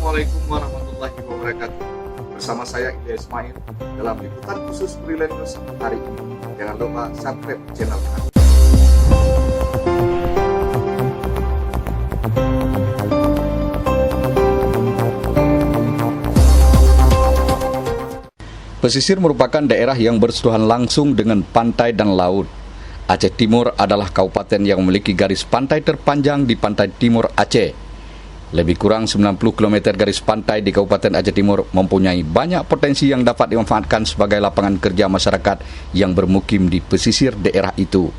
Assalamualaikum warahmatullahi wabarakatuh. Bersama saya Ilya Ismail dalam liputan khusus Brilliant News hari ini. Jangan lupa subscribe channel kami. Pesisir merupakan daerah yang bersentuhan langsung dengan pantai dan laut. Aceh Timur adalah kabupaten yang memiliki garis pantai terpanjang di pantai timur Aceh. Lebih kurang 90 km garis pantai di Kabupaten Aceh Timur mempunyai banyak potensi yang dapat dimanfaatkan sebagai lapangan kerja masyarakat yang bermukim di pesisir daerah itu.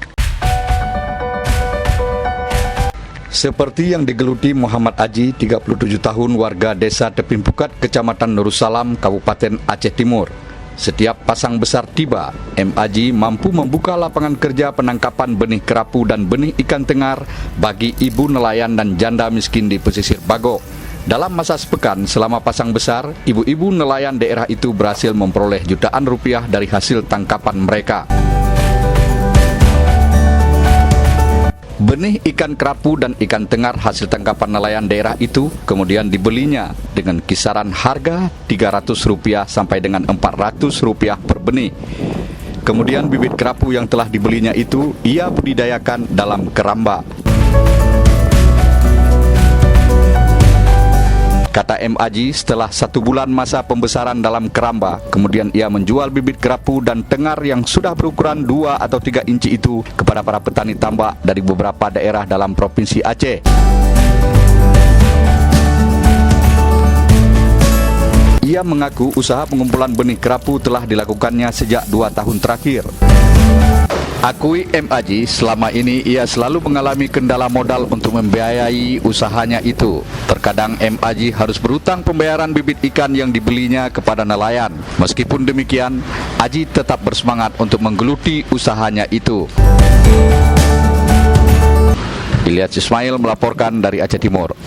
Seperti yang digeluti Muhammad Aji, 37 tahun, warga desa Tepin Pukat, Kecamatan Nursalam, Kabupaten Aceh Timur. Setiap pasang besar tiba, M. Aji mampu membuka lapangan kerja penangkapan benih kerapu dan benih ikan tengar bagi ibu nelayan dan janda miskin di pesisir Bago. Dalam masa sepekan selama pasang besar, ibu-ibu nelayan daerah itu berhasil memperoleh jutaan rupiah dari hasil tangkapan mereka. Benih ikan kerapu dan ikan tengar hasil tangkapan nelayan daerah itu kemudian dibelinya dengan kisaran harga Rp300 sampai dengan Rp400 per benih. Kemudian bibit kerapu yang telah dibelinya itu ia budidayakan dalam keramba. Kata M. Aji, setelah 1 bulan masa pembesaran dalam keramba, kemudian ia menjual bibit kerapu dan tengar yang sudah berukuran 2 atau 3 inci itu kepada para petani tambak dari beberapa daerah dalam Provinsi Aceh. Ia mengaku usaha pengumpulan benih kerapu telah dilakukannya sejak 2 tahun terakhir. Akui M. Aji, selama ini ia selalu mengalami kendala modal untuk membiayai usahanya itu. Terkadang M. Aji harus berutang pembayaran bibit ikan yang dibelinya kepada nelayan. Meskipun demikian, Aji tetap bersemangat untuk menggeluti usahanya itu. Ilya Ismail melaporkan dari Aceh Timur.